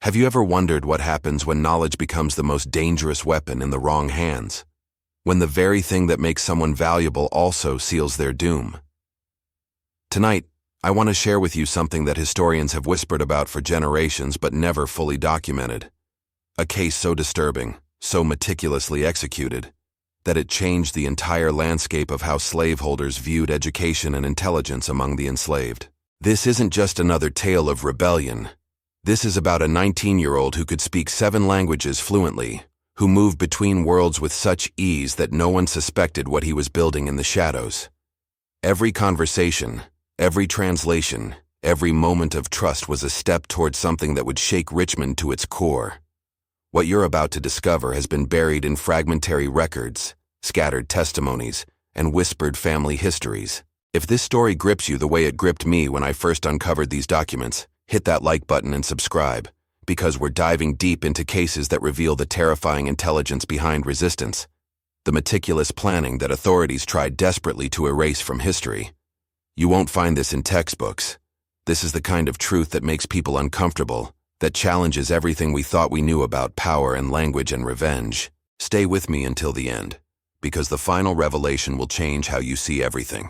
Have you ever wondered what happens when knowledge becomes the most dangerous weapon in the wrong hands? When the very thing that makes someone valuable also seals their doom? Tonight, I want to share with you something that historians have whispered about for generations but never fully documented. A case so disturbing, so meticulously executed, that it changed the entire landscape of how slaveholders viewed education and intelligence among the enslaved. This isn't just another tale of rebellion. This is about a 19-year-old who could speak 7 languages fluently, who moved between worlds with such ease that no one suspected what he was building in the shadows. Every conversation, every translation, every moment of trust was a step toward something that would shake Richmond to its core. What you're about to discover has been buried in fragmentary records, scattered testimonies, and whispered family histories. If this story grips you the way it gripped me when I first uncovered these documents, hit that like button and subscribe, because we're diving deep into cases that reveal the terrifying intelligence behind resistance, the meticulous planning that authorities tried desperately to erase from history. You won't find this in textbooks. This is the kind of truth that makes people uncomfortable, that challenges everything we thought we knew about power and language and revenge. Stay with me until the end, because the final revelation will change how you see everything.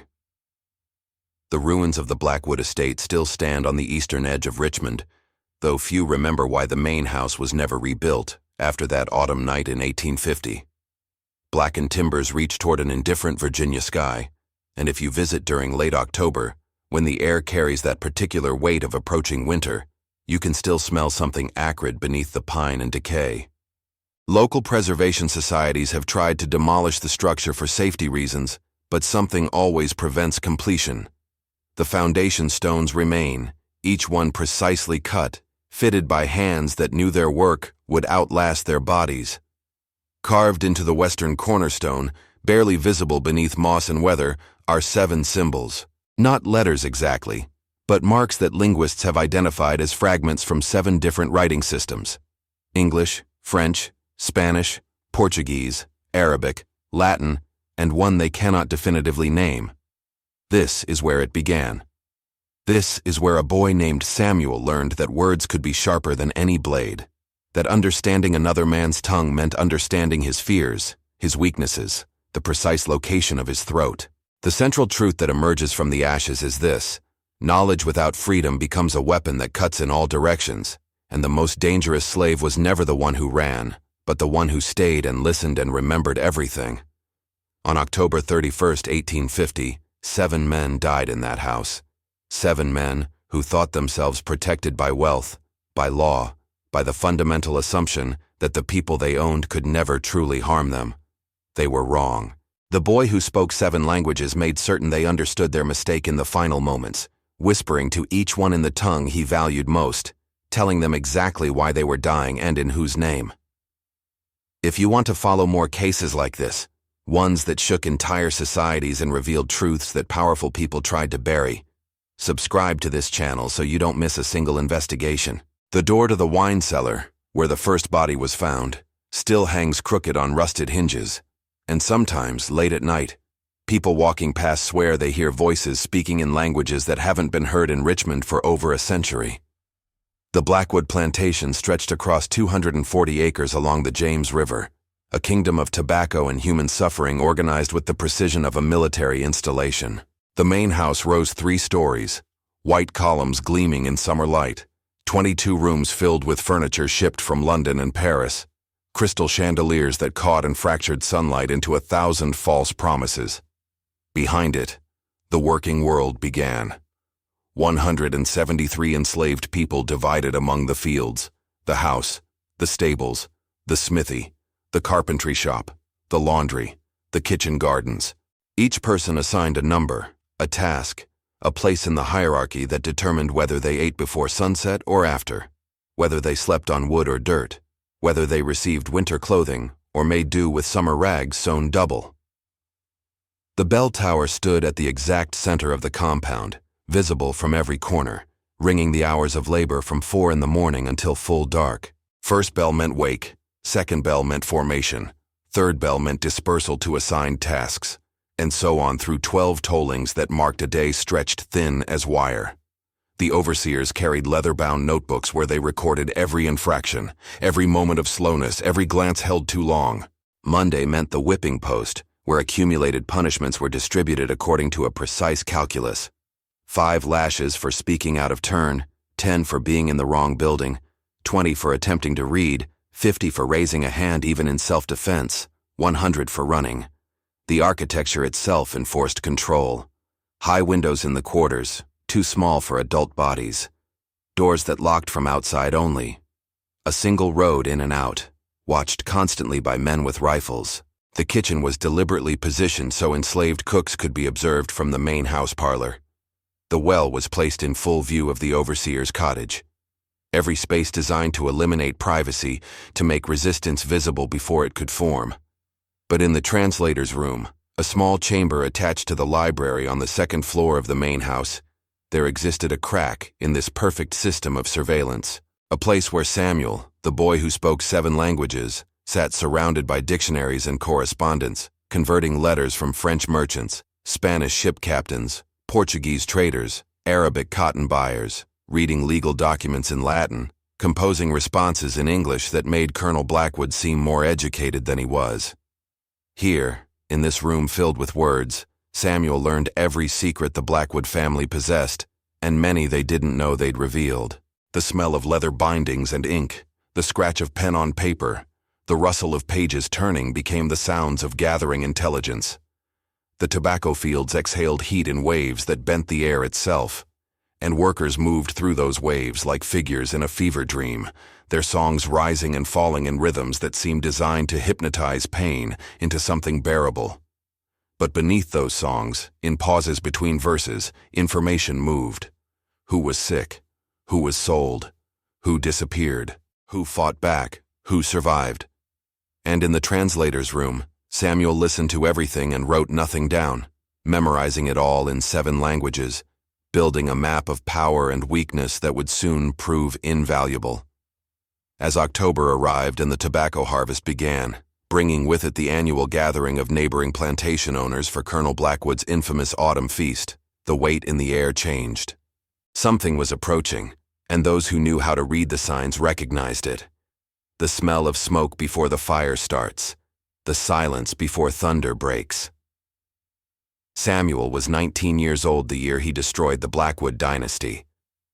The ruins of the Blackwood estate still stand on the eastern edge of Richmond, though few remember why the main house was never rebuilt after that autumn night in 1850. Blackened timbers reach toward an indifferent Virginia sky, and if you visit during late October, when the air carries that particular weight of approaching winter, you can still smell something acrid beneath the pine and decay. Local preservation societies have tried to demolish the structure for safety reasons, but something always prevents completion. The foundation stones remain, each one precisely cut, fitted by hands that knew their work would outlast their bodies. Carved into the western cornerstone, barely visible beneath moss and weather, are 7 symbols. Not letters exactly, but marks that linguists have identified as fragments from 7 different writing systems: English, French, Spanish, Portuguese, Arabic, Latin, and one they cannot definitively name. This is where it began. This is where a boy named Samuel learned that words could be sharper than any blade, that understanding another man's tongue meant understanding his fears, his weaknesses, the precise location of his throat. The central truth that emerges from the ashes is this: knowledge without freedom becomes a weapon that cuts in all directions, and the most dangerous slave was never the one who ran, but the one who stayed and listened and remembered everything. On October 31st, 1850, 7 men died in that house. 7 men who thought themselves protected by wealth, by law, by the fundamental assumption that the people they owned could never truly harm them. They were wrong. The boy who spoke 7 languages made certain they understood their mistake in the final moments, whispering to each one in the tongue he valued most, telling them exactly why they were dying and in whose name. If you want to follow more cases like this, ones that shook entire societies and revealed truths that powerful people tried to bury, subscribe to this channel so you don't miss a single investigation. The door to the wine cellar, where the first body was found, still hangs crooked on rusted hinges, and sometimes, late at night, people walking past swear they hear voices speaking in languages that haven't been heard in Richmond for over a century. The Blackwood plantation stretched across 240 acres along the James River, a kingdom of tobacco and human suffering organized with the precision of a military installation. The main house rose 3 stories, white columns gleaming in summer light, 22 rooms filled with furniture shipped from London and Paris, crystal chandeliers that caught and fractured sunlight into 1,000 false promises. Behind it, the working world began. 173 enslaved people divided among the fields, the house, the stables, the smithy, the carpentry shop, the laundry, the kitchen gardens. Each person assigned a number, a task, a place in the hierarchy that determined whether they ate before sunset or after, whether they slept on wood or dirt, whether they received winter clothing or made do with summer rags sewn double. The bell tower stood at the exact center of the compound, visible from every corner, ringing the hours of labor from 4 in the morning until full dark. First bell meant wake, second bell meant formation, third bell meant dispersal to assigned tasks, and so on through 12 tollings that marked a day stretched thin as wire. The overseers carried leather-bound notebooks where they recorded every infraction, every moment of slowness, every glance held too long. Monday meant the whipping post, where accumulated punishments were distributed according to a precise calculus. 5 lashes for speaking out of turn, 10 for being in the wrong building, 20 for attempting to read, 50 for raising a hand even in self-defense, 100 for running. The architecture itself enforced control. High windows in the quarters, too small for adult bodies. Doors that locked from outside only. A single road in and out, watched constantly by men with rifles. The kitchen was deliberately positioned so enslaved cooks could be observed from the main house parlor. The well was placed in full view of the overseer's cottage. Every space designed to eliminate privacy, to make resistance visible before it could form. But in the translator's room, a small chamber attached to the library on the 2nd floor of the main house, there existed a crack in this perfect system of surveillance. A place where Samuel, the boy who spoke 7 languages, sat surrounded by dictionaries and correspondence, converting letters from French merchants, Spanish ship captains, Portuguese traders, Arabic cotton buyers, reading legal documents in Latin, composing responses in English that made Colonel Blackwood seem more educated than he was. Here, in this room filled with words, Samuel learned every secret the Blackwood family possessed, and many they didn't know they'd revealed. The smell of leather bindings and ink, the scratch of pen on paper, the rustle of pages turning became the sounds of gathering intelligence. The tobacco fields exhaled heat in waves that bent the air itself, and workers moved through those waves like figures in a fever dream, their songs rising and falling in rhythms that seemed designed to hypnotize pain into something bearable. But beneath those songs, in pauses between verses, information moved. Who was sick? Who was sold? Who disappeared? Who fought back? Who survived? And in the translator's room, Samuel listened to everything and wrote nothing down, memorizing it all in 7 languages, building a map of power and weakness that would soon prove invaluable. As October arrived and the tobacco harvest began, bringing with it the annual gathering of neighboring plantation owners for Colonel Blackwood's infamous autumn feast, the weight in the air changed. Something was approaching, and those who knew how to read the signs recognized it. The smell of smoke before the fire starts, the silence before thunder breaks. Samuel was 19 years old the year he destroyed the Blackwood dynasty,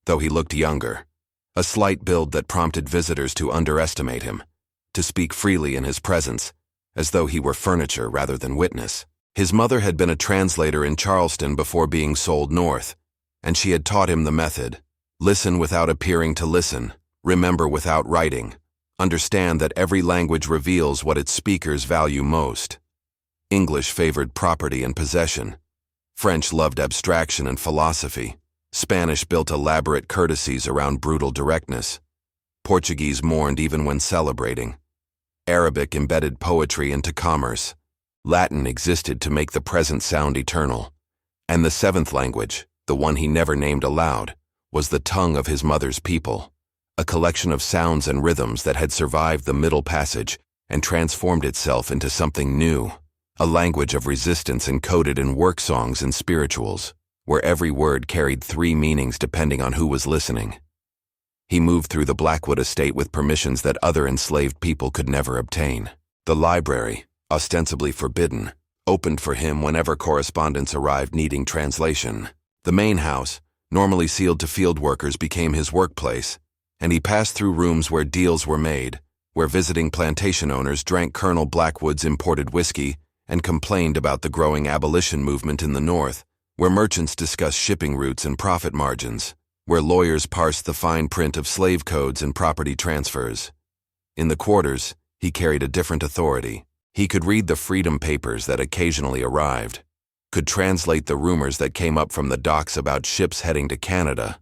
though he looked younger, a slight build that prompted visitors to underestimate him, to speak freely in his presence, as though he were furniture rather than witness. His mother had been a translator in Charleston before being sold north, and she had taught him the method: listen without appearing to listen, remember without writing, understand that every language reveals what its speakers value most. English favored property and possession. French loved abstraction and philosophy. Spanish built elaborate courtesies around brutal directness. Portuguese mourned even when celebrating. Arabic embedded poetry into commerce. Latin existed to make the present sound eternal. And the 7th language, the one he never named aloud, was the tongue of his mother's people, a collection of sounds and rhythms that had survived the Middle Passage and transformed itself into something new, a language of resistance encoded in work songs and spirituals, where every word carried 3 meanings depending on who was listening. He moved through the Blackwood estate with permissions that other enslaved people could never obtain. The library, ostensibly forbidden, opened for him whenever correspondents arrived needing translation. The main house, normally sealed to field workers, became his workplace, and he passed through rooms where deals were made, where visiting plantation owners drank Colonel Blackwood's imported whiskey and complained about the growing abolition movement in the North, where merchants discussed shipping routes and profit margins, where lawyers parsed the fine print of slave codes and property transfers. In the quarters, he carried a different authority. He could read the freedom papers that occasionally arrived, could translate the rumors that came up from the docks about ships heading to Canada,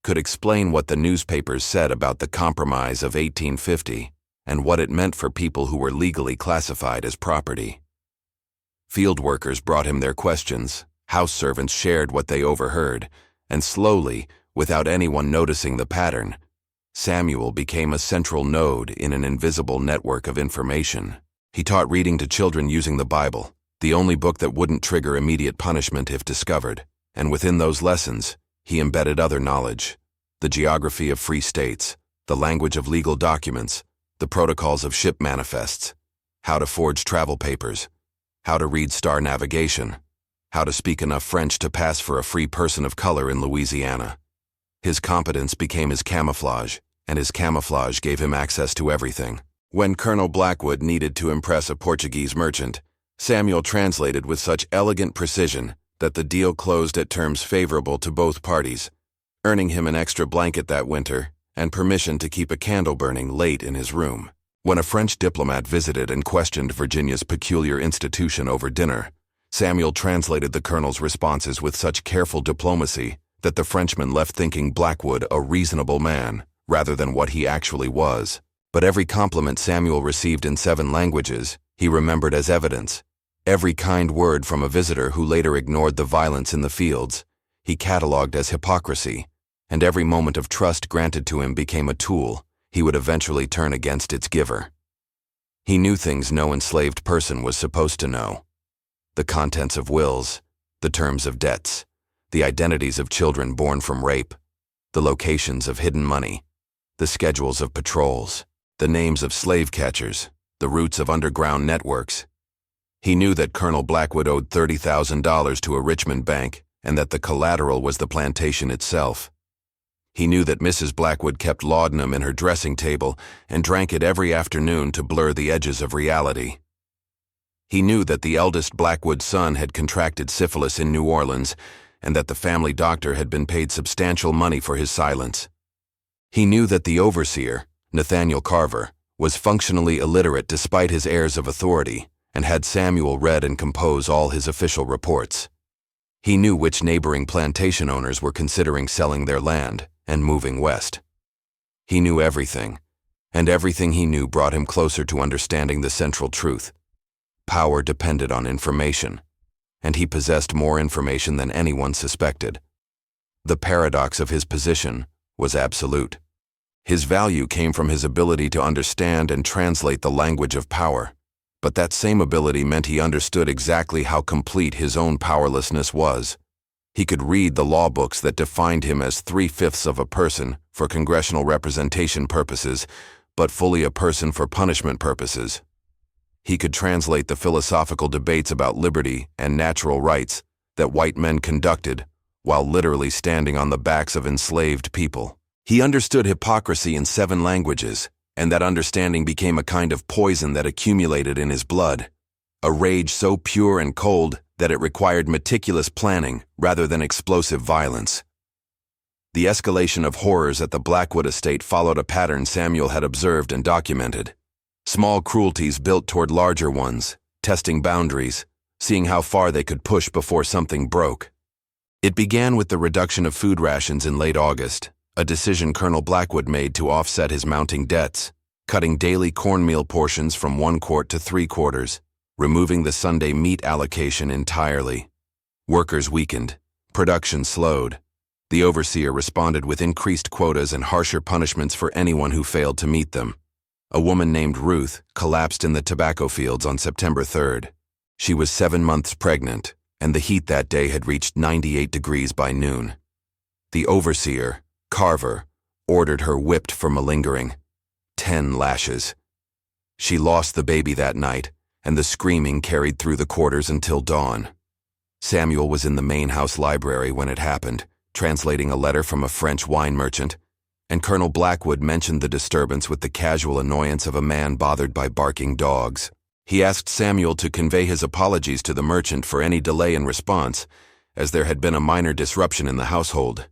could explain what the newspapers said about the Compromise of 1850 and what it meant for people who were legally classified as property. Field workers brought him their questions, house servants shared what they overheard, and slowly, without anyone noticing the pattern, Samuel became a central node in an invisible network of information. He taught reading to children using the Bible, the only book that wouldn't trigger immediate punishment if discovered, and within those lessons, he embedded other knowledge: the geography of free states, the language of legal documents, the protocols of ship manifests, how to forge travel papers, how to read star navigation, how to speak enough French to pass for a free person of color in Louisiana. His competence became his camouflage, and his camouflage gave him access to everything. When Colonel Blackwood needed to impress a Portuguese merchant, Samuel translated with such elegant precision that the deal closed at terms favorable to both parties, earning him an extra blanket that winter and permission to keep a candle burning late in his room. When a French diplomat visited and questioned Virginia's peculiar institution over dinner, Samuel translated the colonel's responses with such careful diplomacy that the Frenchman left thinking Blackwood a reasonable man, rather than what he actually was. But every compliment Samuel received in 7 languages, he remembered as evidence. Every kind word from a visitor who later ignored the violence in the fields, he catalogued as hypocrisy, and every moment of trust granted to him became a tool he would eventually turn against its giver. He knew things no enslaved person was supposed to know: the contents of wills, the terms of debts, the identities of children born from rape, the locations of hidden money, the schedules of patrols, the names of slave catchers, the routes of underground networks. He knew that Colonel Blackwood owed $30,000 to a Richmond bank and that the collateral was the plantation itself. He knew that Mrs. Blackwood kept laudanum in her dressing table and drank it every afternoon to blur the edges of reality. He knew that the eldest Blackwood son had contracted syphilis in New Orleans and that the family doctor had been paid substantial money for his silence. He knew that the overseer, Nathaniel Carver, was functionally illiterate despite his airs of authority, and had Samuel read and compose all his official reports. He knew which neighboring plantation owners were considering selling their land and moving west. He knew everything, and everything he knew brought him closer to understanding the central truth. Power depended on information, and he possessed more information than anyone suspected. The paradox of his position was absolute. His value came from his ability to understand and translate the language of power, but that same ability meant he understood exactly how complete his own powerlessness was. He could read the law books that defined him as 3/5 of a person for congressional representation purposes, but fully a person for punishment purposes. He could translate the philosophical debates about liberty and natural rights that white men conducted while literally standing on the backs of enslaved people. He understood hypocrisy in 7 languages, and that understanding became a kind of poison that accumulated in his blood, a rage so pure and cold that it required meticulous planning rather than explosive violence. The escalation of horrors at the Blackwood estate followed a pattern Samuel had observed and documented. Small cruelties built toward larger ones, testing boundaries, seeing how far they could push before something broke. It began with the reduction of food rations in late August, a decision Colonel Blackwood made to offset his mounting debts, cutting daily cornmeal portions from 1 quart to 3/4, removing the Sunday meat allocation entirely. Workers weakened, production slowed. The overseer responded with increased quotas and harsher punishments for anyone who failed to meet them. A woman named Ruth collapsed in the tobacco fields on September 3rd. She was 7 months pregnant, and the heat that day had reached 98 degrees by noon. The overseer, Carver, ordered her whipped for malingering. 10 lashes. She lost the baby that night, and the screaming carried through the quarters until dawn. Samuel was in the main house library when it happened, translating a letter from a French wine merchant, and Colonel Blackwood mentioned the disturbance with the casual annoyance of a man bothered by barking dogs. He asked Samuel to convey his apologies to the merchant for any delay in response, as there had been a minor disruption in the household.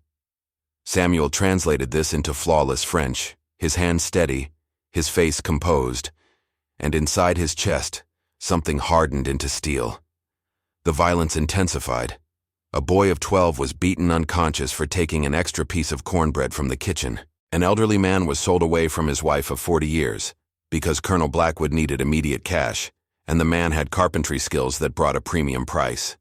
Samuel translated this into flawless French, his hand steady, his face composed, and inside his chest, something hardened into steel. The violence intensified. A boy of 12 was beaten unconscious for taking an extra piece of cornbread from the kitchen. An elderly man was sold away from his wife of 40 years because Colonel Blackwood needed immediate cash, and the man had carpentry skills that brought a premium price.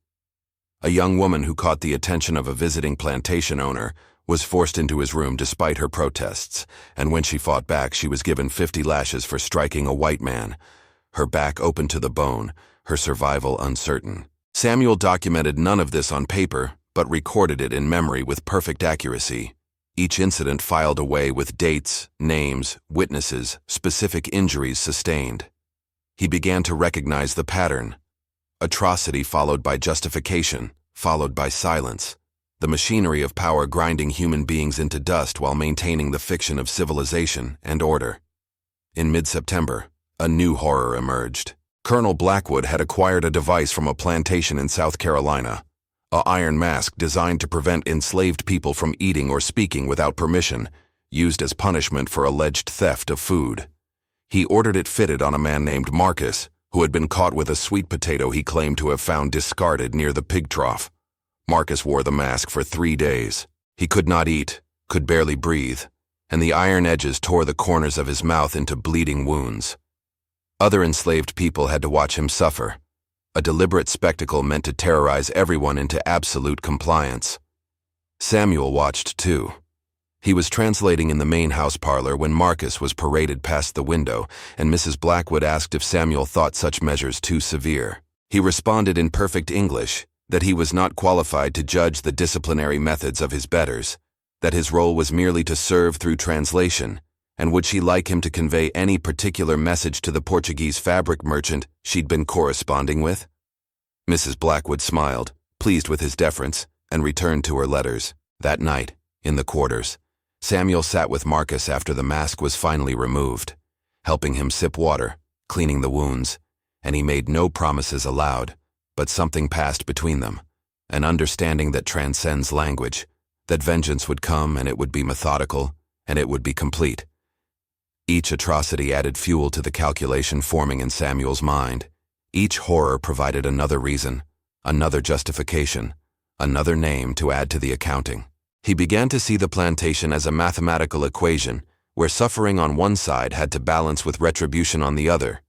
A young woman who caught the attention of a visiting plantation owner was forced into his room despite her protests, and when she fought back, she was given 50 lashes for striking a white man, her back open to the bone, her survival uncertain. Samuel documented none of this on paper, but recorded it in memory with perfect accuracy. Each incident filed away with dates, names, witnesses, specific injuries sustained. He began to recognize the pattern. Atrocity followed by justification, followed by silence. The machinery of power grinding human beings into dust while maintaining the fiction of civilization and order. In mid-September, a new horror emerged. Colonel Blackwood had acquired a device from a plantation in South Carolina, an iron mask designed to prevent enslaved people from eating or speaking without permission, used as punishment for alleged theft of food. He ordered it fitted on a man named Marcus, who had been caught with a sweet potato he claimed to have found discarded near the pig trough. Marcus wore the mask for 3 days. He could not eat, could barely breathe, and the iron edges tore the corners of his mouth into bleeding wounds. Other enslaved people had to watch him suffer, a deliberate spectacle meant to terrorize everyone into absolute compliance. Samuel watched too. He was translating in the main house parlor when Marcus was paraded past the window, and Mrs. Blackwood asked if Samuel thought such measures too severe. He responded in perfect English that he was not qualified to judge the disciplinary methods of his betters, that his role was merely to serve through translation, and would she like him to convey any particular message to the Portuguese fabric merchant she'd been corresponding with? Mrs. Blackwood smiled, pleased with his deference, and returned to her letters. That night, in the quarters, Samuel sat with Marcus after the mask was finally removed, helping him sip water, cleaning the wounds, and he made no promises aloud, but something passed between them, an understanding that transcends language, that vengeance would come and it would be methodical, and it would be complete. Each atrocity added fuel to the calculation forming in Samuel's mind. Each horror provided another reason, another justification, another name to add to the accounting. He began to see the plantation as a mathematical equation, where suffering on one side had to balance with retribution on the other,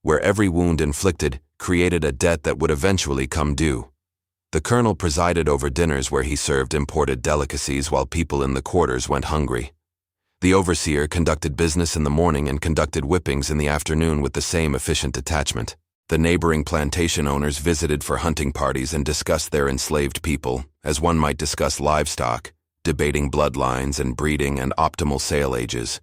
where every wound inflicted created a debt that would eventually come due. The colonel presided over dinners where he served imported delicacies while people in the quarters went hungry. The overseer conducted business in the morning and conducted whippings in the afternoon with the same efficient detachment. The neighboring plantation owners visited for hunting parties and discussed their enslaved people, as one might discuss livestock, debating bloodlines and breeding and optimal sale ages.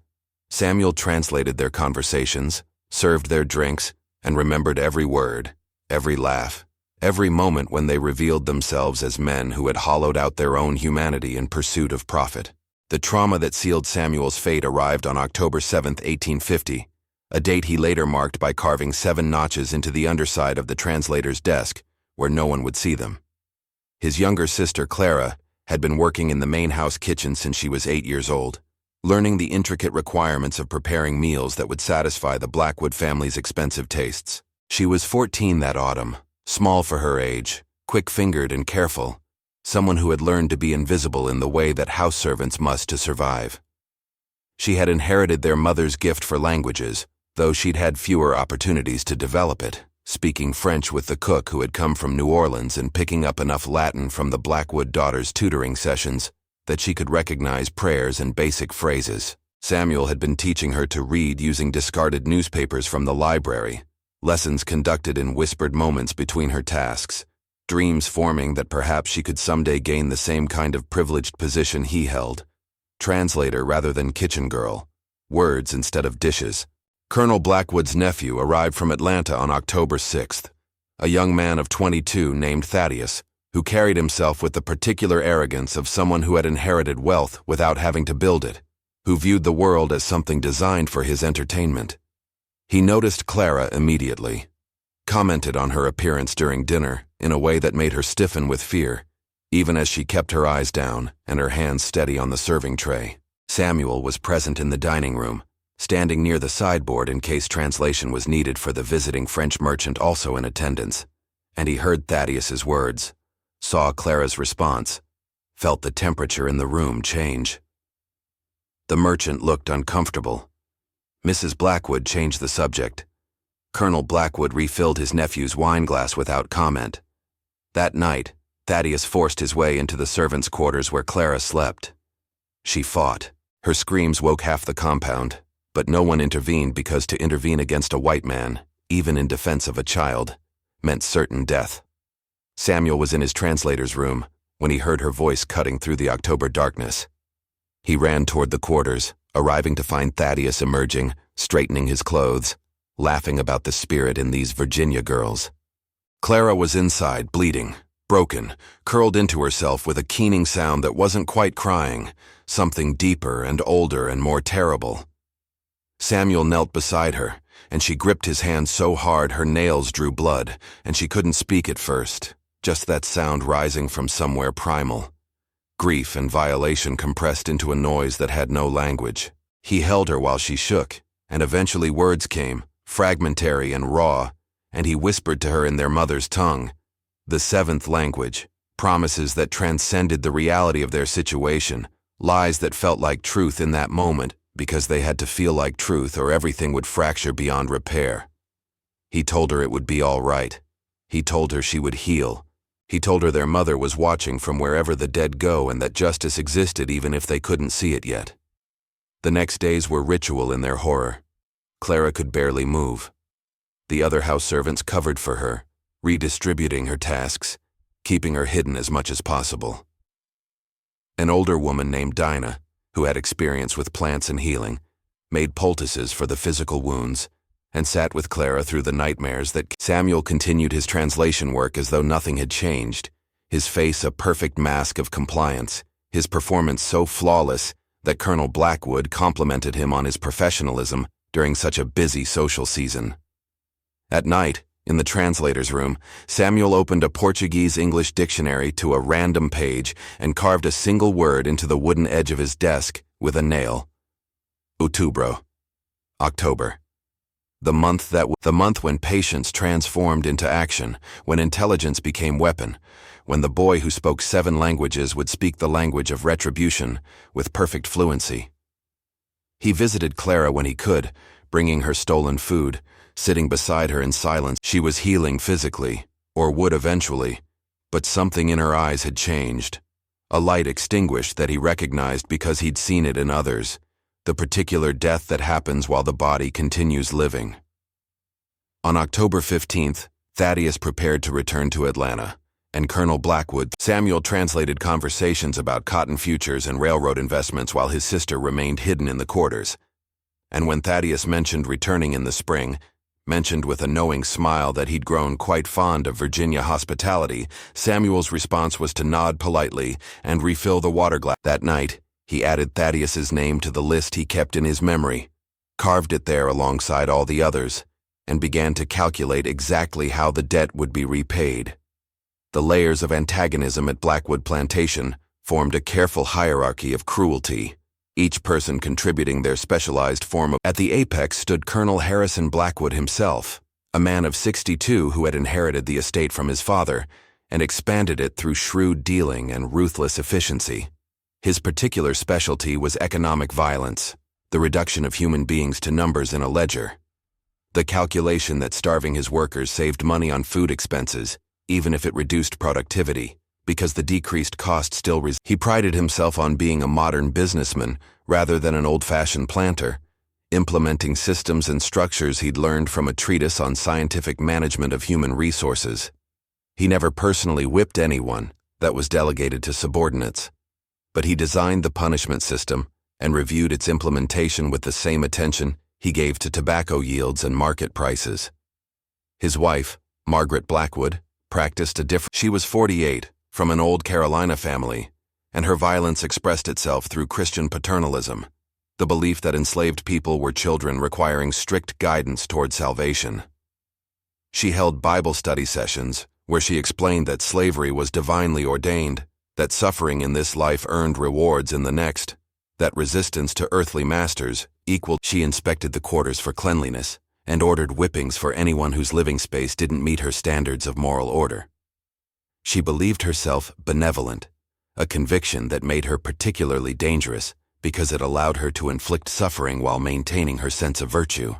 Samuel translated their conversations, served their drinks, and remembered every word, every laugh, every moment when they revealed themselves as men who had hollowed out their own humanity in pursuit of profit. The trauma that sealed Samuel's fate arrived on October 7, 1850, a date he later marked by carving 7 notches into the underside of the translator's desk, where no one would see them. His younger sister, Clara, had been working in the main house kitchen since she was 8 years old, learning the intricate requirements of preparing meals that would satisfy the Blackwood family's expensive tastes. She was 14 that autumn, small for her age, quick-fingered and careful, someone who had learned to be invisible in the way that house servants must to survive. She had inherited their mother's gift for languages, though she'd had fewer opportunities to develop it, speaking French with the cook who had come from New Orleans and picking up enough Latin from the Blackwood daughters' tutoring sessions that she could recognize prayers and basic phrases. Samuel had been teaching her to read using discarded newspapers from the library, lessons conducted in whispered moments between her tasks, dreams forming that perhaps she could someday gain the same kind of privileged position he held, translator rather than kitchen girl, words instead of dishes. Colonel Blackwood's nephew arrived from Atlanta on October 6th, a young man of 22 named Thaddeus, who carried himself with the particular arrogance of someone who had inherited wealth without having to build it, who viewed the world as something designed for his entertainment. He noticed Clara immediately, commented on her appearance during dinner in a way that made her stiffen with fear, even as she kept her eyes down and her hands steady on the serving tray. Samuel was present in the dining room, standing near the sideboard in case translation was needed for the visiting French merchant also in attendance, and he heard Thaddeus's words, saw Clara's response, felt the temperature in the room change. The merchant looked uncomfortable. Mrs. Blackwood changed the subject. Colonel Blackwood refilled his nephew's wine glass without comment. That night, Thaddeus forced his way into the servants' quarters where Clara slept. She fought. Her screams woke half the compound, but no one intervened because to intervene against a white man, even in defense of a child, meant certain death. Samuel was in his translator's room, when he heard her voice cutting through the October darkness. He ran toward the quarters, arriving to find Thaddeus emerging, straightening his clothes, laughing about the spirit in these Virginia girls. Clara was inside, bleeding, broken, curled into herself with a keening sound that wasn't quite crying, something deeper and older and more terrible. Samuel knelt beside her, and she gripped his hand so hard her nails drew blood, and she couldn't speak at first, just that sound rising from somewhere primal. Grief and violation compressed into a noise that had no language. He held her while she shook, and eventually words came, fragmentary and raw, and he whispered to her in their mother's tongue, the seventh language, promises that transcended the reality of their situation, lies that felt like truth in that moment because they had to feel like truth or everything would fracture beyond repair. He told her it would be all right. He told her she would heal. He told her their mother was watching from wherever the dead go and that justice existed even if they couldn't see it yet. The next days were ritual in their horror. Clara could barely move. The other house servants covered for her, redistributing her tasks, keeping her hidden as much as possible. An older woman named Dinah, who had experience with plants and healing, made poultices for the physical wounds, and sat with Clara through the nightmares that Samuel continued his translation work as though nothing had changed, his face a perfect mask of compliance, his performance so flawless that Colonel Blackwood complimented him on his professionalism during such a busy social season. At night, in the translator's room, Samuel opened a Portuguese-English dictionary to a random page and carved a single word into the wooden edge of his desk with a nail. Outubro. October. The month when patience transformed into action, when intelligence became weapon, when the boy who spoke 7 languages would speak the language of retribution with perfect fluency. He visited Clara when he could, bringing her stolen food, sitting beside her in silence. She was healing physically, or would eventually, but something in her eyes had changed. A light extinguished that he recognized because he'd seen it in others, the particular death that happens while the body continues living. On October 15th, Thaddeus prepared to return to Atlanta, and Colonel Blackwood. Samuel translated conversations about cotton futures and railroad investments while his sister remained hidden in the quarters. And when Thaddeus mentioned returning in the spring, mentioned with a knowing smile that he'd grown quite fond of Virginia hospitality, Samuel's response was to nod politely and refill the water glass. That night, he added Thaddeus's name to the list he kept in his memory, carved it there alongside all the others, and began to calculate exactly how the debt would be repaid. The layers of antagonism at Blackwood Plantation formed a careful hierarchy of cruelty, each person contributing their specialized form of. At the apex stood Colonel Harrison Blackwood himself, a man of 62 who had inherited the estate from his father and expanded it through shrewd dealing and ruthless efficiency. His particular specialty was economic violence, the reduction of human beings to numbers in a ledger. The calculation that starving his workers saved money on food expenses, even if it reduced productivity, because the decreased cost still He prided himself on being a modern businessman rather than an old-fashioned planter, implementing systems and structures he'd learned from a treatise on scientific management of human resources. He never personally whipped anyone, that was delegated to subordinates, but he designed the punishment system and reviewed its implementation with the same attention he gave to tobacco yields and market prices. His wife, Margaret Blackwood, practiced a different. She was 48, from an old Carolina family, and her violence expressed itself through Christian paternalism, the belief that enslaved people were children requiring strict guidance toward salvation. She held Bible study sessions where she explained that slavery was divinely ordained, that suffering in this life earned rewards in the next, that resistance to earthly masters equaled. She inspected the quarters for cleanliness and ordered whippings for anyone whose living space didn't meet her standards of moral order. She believed herself benevolent, a conviction that made her particularly dangerous because it allowed her to inflict suffering while maintaining her sense of virtue.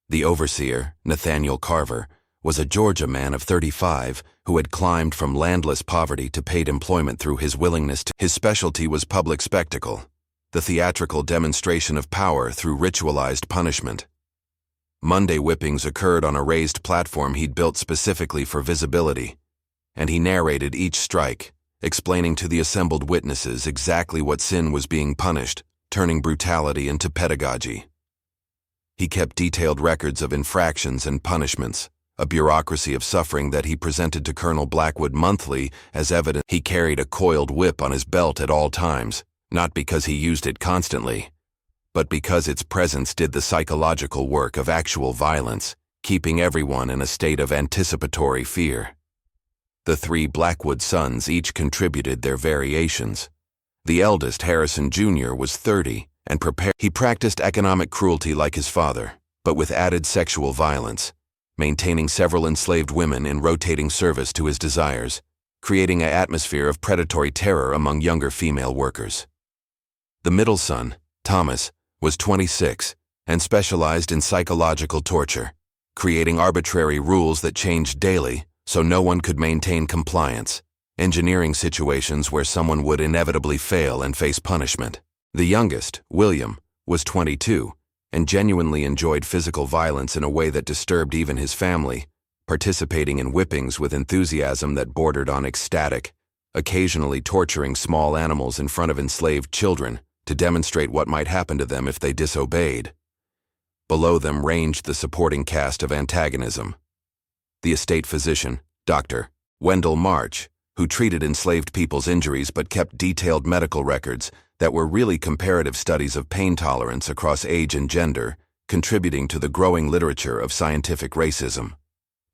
The overseer, Nathaniel Carver, was a Georgia man of 35 who had climbed from landless poverty to paid employment through his willingness to. His specialty was public spectacle, the theatrical demonstration of power through ritualized punishment. Monday whippings occurred on a raised platform he'd built specifically for visibility, and he narrated each strike, explaining to the assembled witnesses exactly what sin was being punished, turning brutality into pedagogy. He kept detailed records of infractions and punishments, a bureaucracy of suffering that he presented to Colonel Blackwood monthly as evidence. He carried a coiled whip on his belt at all times, not because he used it constantly, but because its presence did the psychological work of actual violence, keeping everyone in a state of anticipatory fear. The three Blackwood sons each contributed their variations. The eldest, Harrison Jr., was 30 and prepared. He practiced economic cruelty like his father, but with added sexual violence, maintaining several enslaved women in rotating service to his desires, creating an atmosphere of predatory terror among younger female workers. The middle son, Thomas, was 26 and specialized in psychological torture, creating arbitrary rules that changed daily so no one could maintain compliance, engineering situations where someone would inevitably fail and face punishment. The youngest, William, was 22 and genuinely enjoyed physical violence in a way that disturbed even his family, participating in whippings with enthusiasm that bordered on ecstatic, occasionally torturing small animals in front of enslaved children to demonstrate what might happen to them if they disobeyed. Below them ranged the supporting cast of antagonism. The estate physician, Dr. Wendell March, who treated enslaved people's injuries but kept detailed medical records that were really comparative studies of pain tolerance across age and gender, contributing to the growing literature of scientific racism.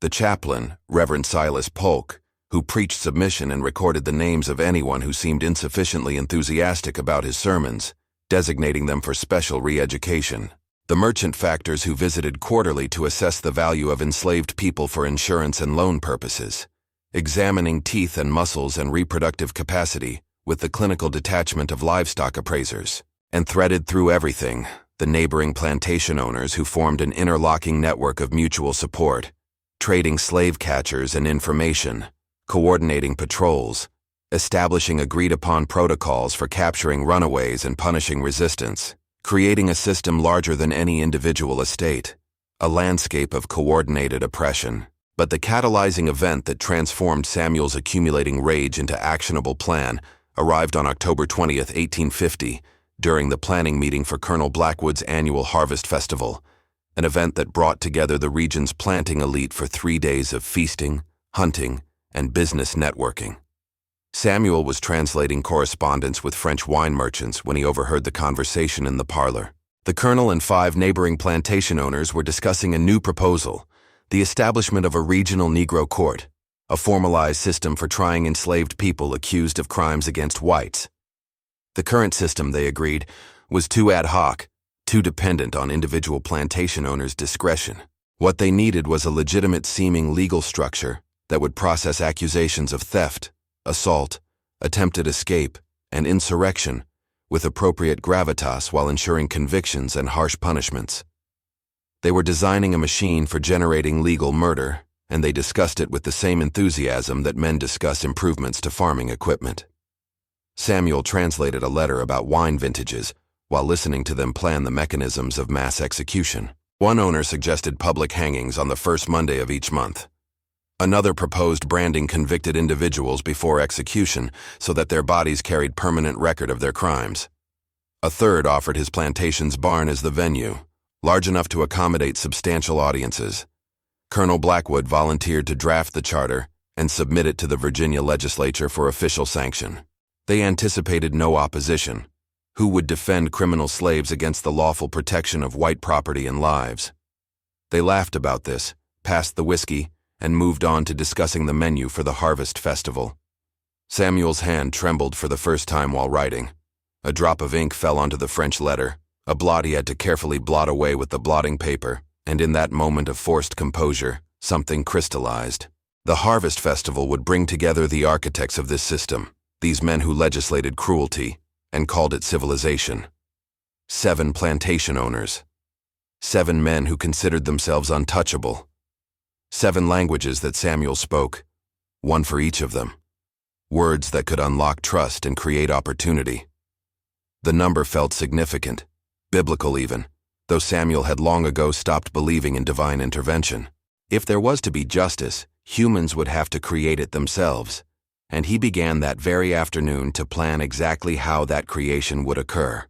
The chaplain, Reverend Silas Polk, who preached submission and recorded the names of anyone who seemed insufficiently enthusiastic about his sermons, designating them for special re-education. The merchant factors who visited quarterly to assess the value of enslaved people for insurance and loan purposes, examining teeth and muscles and reproductive capacity with the clinical detachment of livestock appraisers, and threaded through everything, the neighboring plantation owners who formed an interlocking network of mutual support, trading slave catchers and information, coordinating patrols, establishing agreed-upon protocols for capturing runaways and punishing resistance, creating a system larger than any individual estate, a landscape of coordinated oppression. But the catalyzing event that transformed Samuel's accumulating rage into actionable plan arrived on October 20th, 1850, during the planning meeting for Colonel Blackwood's annual Harvest Festival, an event that brought together the region's planting elite for 3 days of feasting, hunting, and business networking. Samuel was translating correspondence with French wine merchants when he overheard the conversation in the parlor. The colonel and 5 neighboring plantation owners were discussing a new proposal, the establishment of a regional Negro court, a formalized system for trying enslaved people accused of crimes against whites. The current system, they agreed, was too ad hoc, too dependent on individual plantation owners' discretion. What they needed was a legitimate-seeming legal structure that would process accusations of theft, assault, attempted escape, and insurrection with appropriate gravitas while ensuring convictions and harsh punishments. They were designing a machine for generating legal murder, and they discussed it with the same enthusiasm that men discuss improvements to farming equipment. Samuel translated a letter about wine vintages while listening to them plan the mechanisms of mass execution. One owner suggested public hangings on the first Monday of each month. Another proposed branding convicted individuals before execution so that their bodies carried permanent record of their crimes. A third offered his plantation's barn as the venue, large enough to accommodate substantial audiences. Colonel Blackwood volunteered to draft the charter and submit it to the Virginia legislature for official sanction. They anticipated no opposition. Who would defend criminal slaves against the lawful protection of white property and lives? They laughed about this, passed the whiskey, and moved on to discussing the menu for the Harvest Festival. Samuel's hand trembled for the first time while writing. A drop of ink fell onto the French letter, a blot he had to carefully blot away with the blotting paper, and in that moment of forced composure, something crystallized. The Harvest Festival would bring together the architects of this system, these men who legislated cruelty, and called it civilization. 7 plantation owners. 7 men who considered themselves untouchable. 7 languages that Samuel spoke, one for each of them. Words that could unlock trust and create opportunity. The number felt significant, biblical even, though Samuel had long ago stopped believing in divine intervention. If there was to be justice, humans would have to create it themselves, and he began that very afternoon to plan exactly how that creation would occur.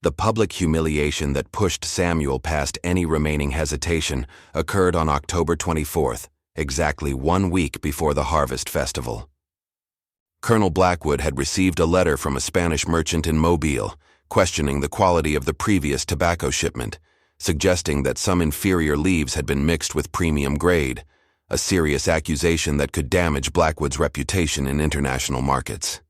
The public humiliation that pushed Samuel past any remaining hesitation occurred on October 24th, exactly 1 week before the Harvest Festival. Colonel Blackwood had received a letter from a Spanish merchant in Mobile, questioning the quality of the previous tobacco shipment, suggesting that some inferior leaves had been mixed with premium grade, a serious accusation that could damage Blackwood's reputation in international markets.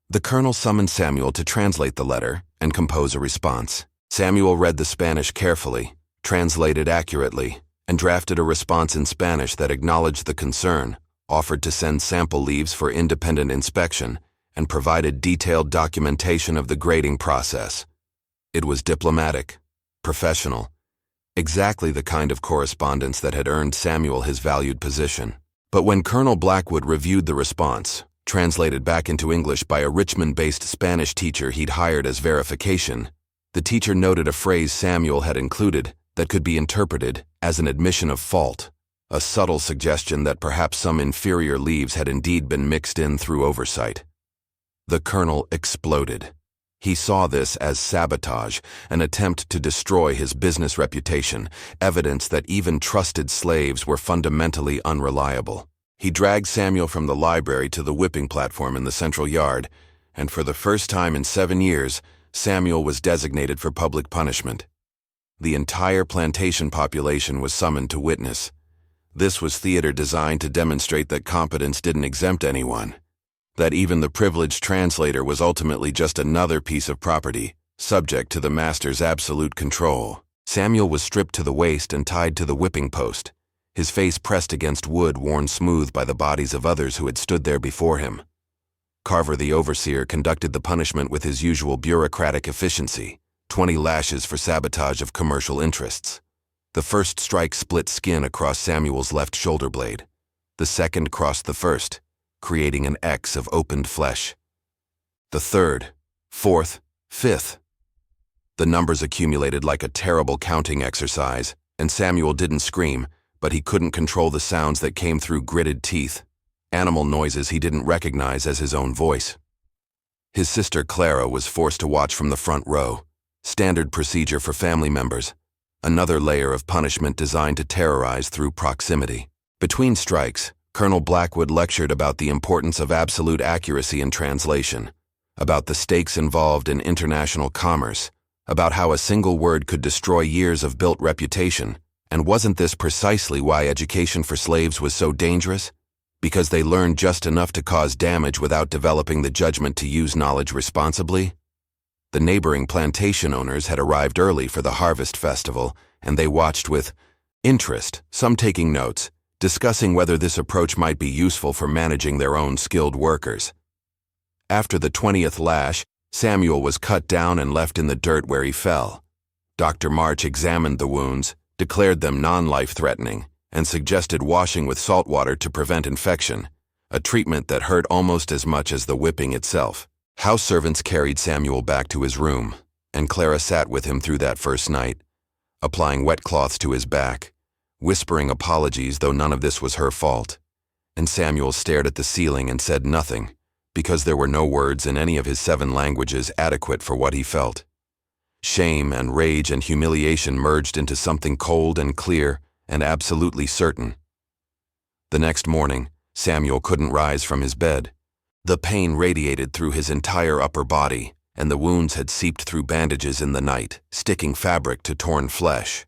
The colonel summoned Samuel to translate the letter and compose a response. Samuel read the Spanish carefully, translated accurately, and drafted a response in Spanish that acknowledged the concern, offered to send sample leaves for independent inspection, and provided detailed documentation of the grading process. It was diplomatic, professional, exactly the kind of correspondence that had earned Samuel his valued position. But when Colonel Blackwood reviewed the response, translated back into English by a Richmond-based Spanish teacher he'd hired as verification, the teacher noted a phrase Samuel had included that could be interpreted as an admission of fault, a subtle suggestion that perhaps some inferior leaves had indeed been mixed in through oversight. The colonel exploded. He saw this as sabotage, an attempt to destroy his business reputation, evidence that even trusted slaves were fundamentally unreliable. He dragged Samuel from the library to the whipping platform in the central yard, and for the first time in 7 years, Samuel was designated for public punishment. The entire plantation population was summoned to witness. This was theater designed to demonstrate that competence didn't exempt anyone, that even the privileged translator was ultimately just another piece of property, subject to the master's absolute control. Samuel was stripped to the waist and tied to the whipping post, his face pressed against wood worn smooth by the bodies of others who had stood there before him. Carver the overseer conducted the punishment with his usual bureaucratic efficiency, 20 lashes for sabotage of commercial interests. The first strike split skin across Samuel's left shoulder blade. The second crossed the first, creating an X of opened flesh. The third, fourth, fifth. The numbers accumulated like a terrible counting exercise, and Samuel didn't scream, but he couldn't control the sounds that came through gritted teeth, animal noises he didn't recognize as his own voice. His sister Clara was forced to watch from the front row, standard procedure for family members, another layer of punishment designed to terrorize through proximity. Between strikes, Colonel Blackwood lectured about the importance of absolute accuracy in translation, about the stakes involved in international commerce, about how a single word could destroy years of built reputation. And wasn't this precisely why education for slaves was so dangerous? Because they learned just enough to cause damage without developing the judgment to use knowledge responsibly? The neighboring plantation owners had arrived early for the Harvest Festival, and they watched with interest, some taking notes, discussing whether this approach might be useful for managing their own skilled workers. After the 20th lash, Samuel was cut down and left in the dirt where he fell. Dr. March examined the wounds, declared them non-life-threatening, and suggested washing with salt water to prevent infection, a treatment that hurt almost as much as the whipping itself. House servants carried Samuel back to his room, and Clara sat with him through that first night, applying wet cloths to his back, whispering apologies though none of this was her fault. And Samuel stared at the ceiling and said nothing, because there were no words in any of his 7 languages adequate for what he felt. Shame and rage and humiliation merged into something cold and clear and absolutely certain. The next morning, Samuel couldn't rise from his bed. The pain radiated through his entire upper body, and the wounds had seeped through bandages in the night, sticking fabric to torn flesh.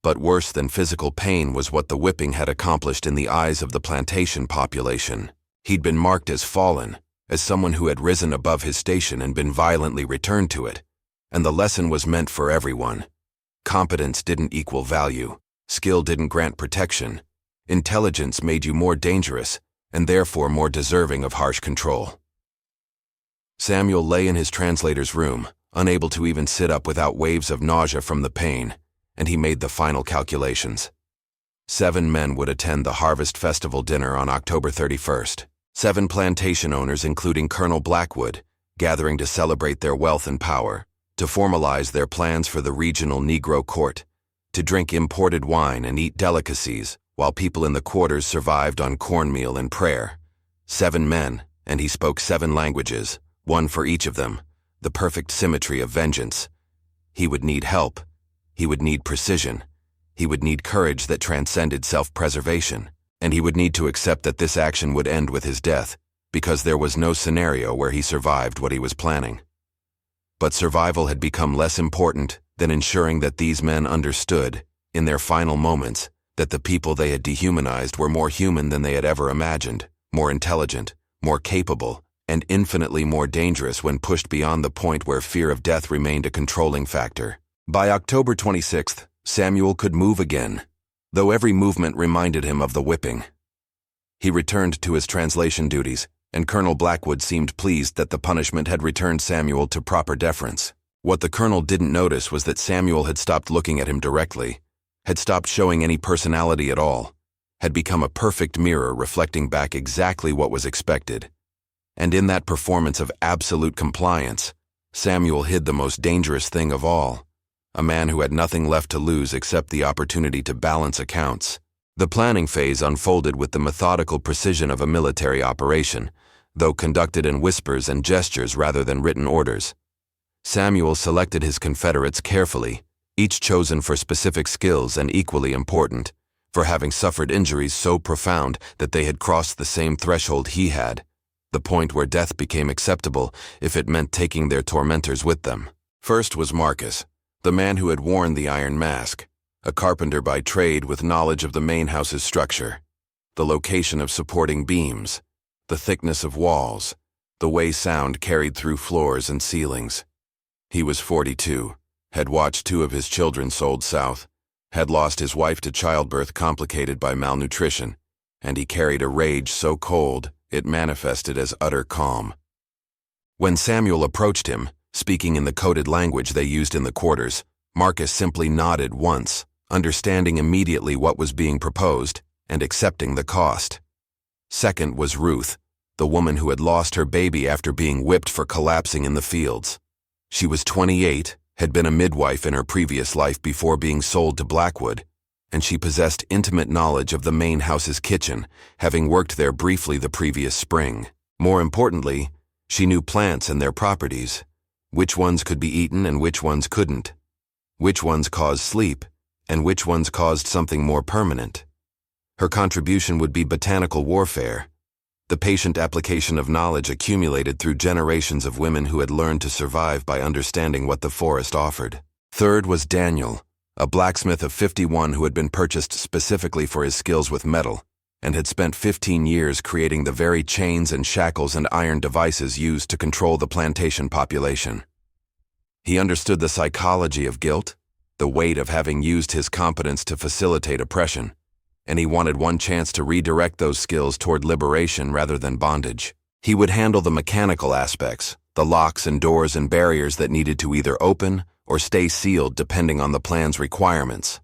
But worse than physical pain was what the whipping had accomplished in the eyes of the plantation population. He'd been marked as fallen, as someone who had risen above his station and been violently returned to it. And the lesson was meant for everyone. Competence didn't equal value. Skill didn't grant protection. Intelligence made you more dangerous, and therefore more deserving of harsh control. Samuel lay in his translator's room, unable to even sit up without waves of nausea from the pain, and he made the final calculations. 7 men would attend the Harvest Festival dinner on October 31st. 7 plantation owners, including Colonel Blackwood, gathering to celebrate their wealth and power, to formalize their plans for the regional Negro court, to drink imported wine and eat delicacies while people in the quarters survived on cornmeal and prayer, 7 men, and he spoke 7 languages, one for each of them, the perfect symmetry of vengeance. He would need help. He would need precision. He would need courage that transcended self-preservation. And he would need to accept that this action would end with his death, because there was no scenario where he survived what he was planning. But survival had become less important than ensuring that these men understood, in their final moments, that the people they had dehumanized were more human than they had ever imagined, more intelligent, more capable, and infinitely more dangerous when pushed beyond the point where fear of death remained a controlling factor. By October 26th, Samuel could move again, though every movement reminded him of the whipping. He returned to his translation duties, and Colonel Blackwood seemed pleased that the punishment had returned Samuel to proper deference. What the colonel didn't notice was that Samuel had stopped looking at him directly, had stopped showing any personality at all, had become a perfect mirror reflecting back exactly what was expected. And in that performance of absolute compliance, Samuel hid the most dangerous thing of all, a man who had nothing left to lose except the opportunity to balance accounts. The planning phase unfolded with the methodical precision of a military operation, though conducted in whispers and gestures rather than written orders. Samuel selected his confederates carefully, each chosen for specific skills and equally important, for having suffered injuries so profound that they had crossed the same threshold he had, the point where death became acceptable if it meant taking their tormentors with them. First was Marcus, the man who had worn the iron mask, a carpenter by trade with knowledge of the main house's structure, the location of supporting beams, the thickness of walls, the way sound carried through floors and ceilings. He was 42, had watched 2 of his children sold south, had lost his wife to childbirth complicated by malnutrition, and he carried a rage so cold it manifested as utter calm. When Samuel approached him, speaking in the coded language they used in the quarters, Marcus simply nodded once, understanding immediately what was being proposed and accepting the cost. Second was Ruth, the woman who had lost her baby after being whipped for collapsing in the fields. She was 28, had been a midwife in her previous life before being sold to Blackwood, and she possessed intimate knowledge of the main house's kitchen, having worked there briefly the previous spring. More importantly, she knew plants and their properties, which ones could be eaten and which ones couldn't, which ones caused sleep, and which ones caused something more permanent. Her contribution would be botanical warfare, the patient application of knowledge accumulated through generations of women who had learned to survive by understanding what the forest offered. Third was Daniel, a blacksmith of 51 who had been purchased specifically for his skills with metal, and had spent 15 years creating the very chains and shackles and iron devices used to control the plantation population. He understood the psychology of guilt, the weight of having used his competence to facilitate oppression, and he wanted one chance to redirect those skills toward liberation rather than bondage. He would handle the mechanical aspects, the locks and doors and barriers that needed to either open or stay sealed depending on the plan's requirements.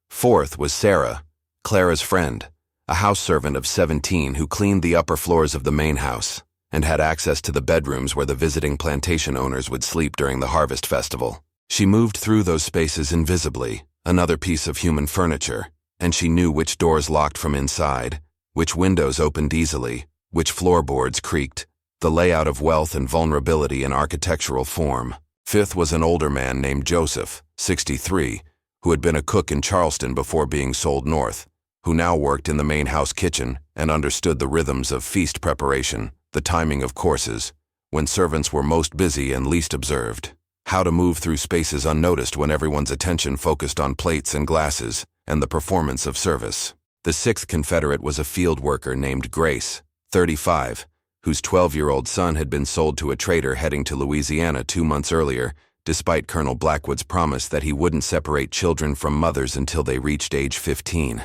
Fourth was Sarah, Clara's friend, a house servant of 17 who cleaned the upper floors of the main house and had access to the bedrooms where the visiting plantation owners would sleep during the harvest festival. She moved through those spaces invisibly, another piece of human furniture, and she knew which doors locked from inside, which windows opened easily, which floorboards creaked, the layout of wealth and vulnerability in architectural form. Fifth was an older man named Joseph, 63, who had been a cook in Charleston before being sold north, who now worked in the main house kitchen and understood the rhythms of feast preparation, the timing of courses, when servants were most busy and least observed, how to move through spaces unnoticed when everyone's attention focused on plates and glasses, and the performance of service. The 6th Confederate was a field worker named Grace, 35, whose 12-year-old son had been sold to a trader heading to Louisiana 2 months earlier, despite Colonel Blackwood's promise that he wouldn't separate children from mothers until they reached age 15.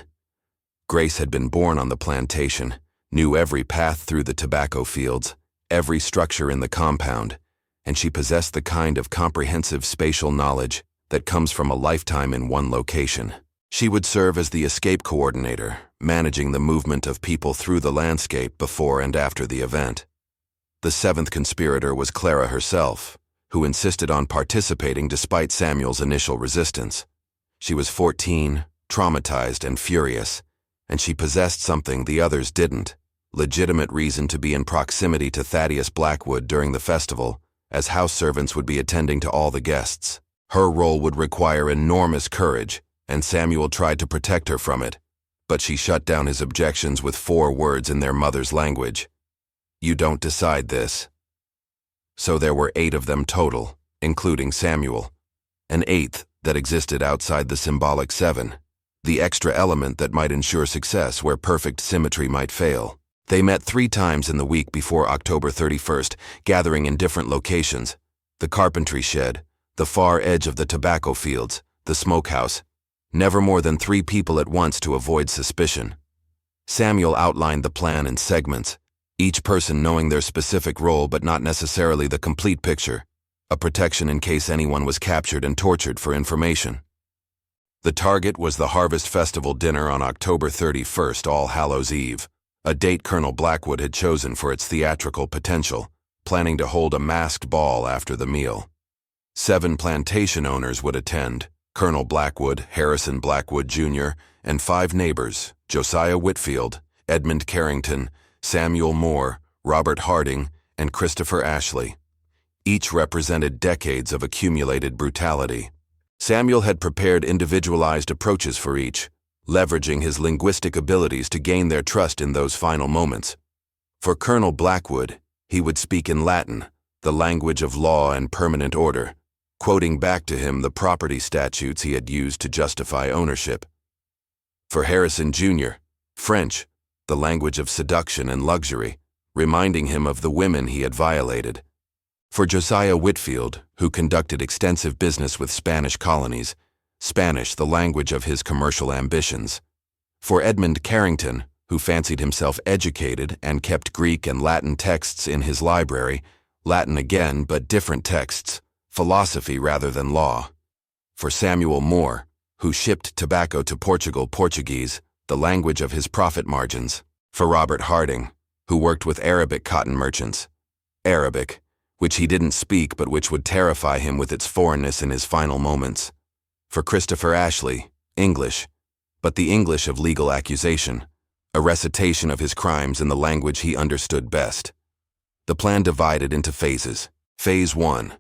Grace had been born on the plantation, knew every path through the tobacco fields, every structure in the compound, and she possessed the kind of comprehensive spatial knowledge that comes from a lifetime in one location. She would serve as the escape coordinator, managing the movement of people through the landscape before and after the event. The 7th conspirator was Clara herself, who insisted on participating despite Samuel's initial resistance. She was 14, traumatized and furious, and she possessed something the others didn't, legitimate reason to be in proximity to Thaddeus Blackwood during the festival, as house servants would be attending to all the guests. Her role would require enormous courage, and Samuel tried to protect her from it, but she shut down his objections with 4 words in their mother's language. "You don't decide this." So there were 8 of them total, including Samuel. An 8th that existed outside the symbolic 7, the extra element that might ensure success where perfect symmetry might fail. They met 3 times in the week before October 31st, gathering in different locations: the carpentry shed, the far edge of the tobacco fields, the smokehouse. Never more than 3 people at once to avoid suspicion. Samuel outlined the plan in segments, each person knowing their specific role but not necessarily the complete picture, a protection in case anyone was captured and tortured for information. The target was the Harvest Festival dinner on October 31st, All Hallows Eve, a date Colonel Blackwood had chosen for its theatrical potential, planning to hold a masked ball after the meal. 7 plantation owners would attend: Colonel Blackwood, Harrison Blackwood Jr., and 5 neighbors: Josiah Whitfield, Edmund Carrington, Samuel Moore, Robert Harding, and Christopher Ashley. Each represented decades of accumulated brutality. Samuel had prepared individualized approaches for each, leveraging his linguistic abilities to gain their trust in those final moments. For Colonel Blackwood, he would speak in Latin, the language of law and permanent order, quoting back to him the property statutes he had used to justify ownership. For Harrison Jr., French, the language of seduction and luxury, reminding him of the women he had violated. For Josiah Whitfield, who conducted extensive business with Spanish colonies, Spanish the language of his commercial ambitions. For Edmund Carrington, who fancied himself educated and kept Greek and Latin texts in his library, Latin again but different texts, philosophy rather than law. For Samuel Moore, who shipped tobacco to Portugal, Portuguese, the language of his profit margins. For Robert Harding, who worked with Arabic cotton merchants, Arabic, which he didn't speak but which would terrify him with its foreignness in his final moments. For Christopher Ashley, English, but the English of legal accusation, a recitation of his crimes in the language he understood best. The plan divided into phases. Phase 1.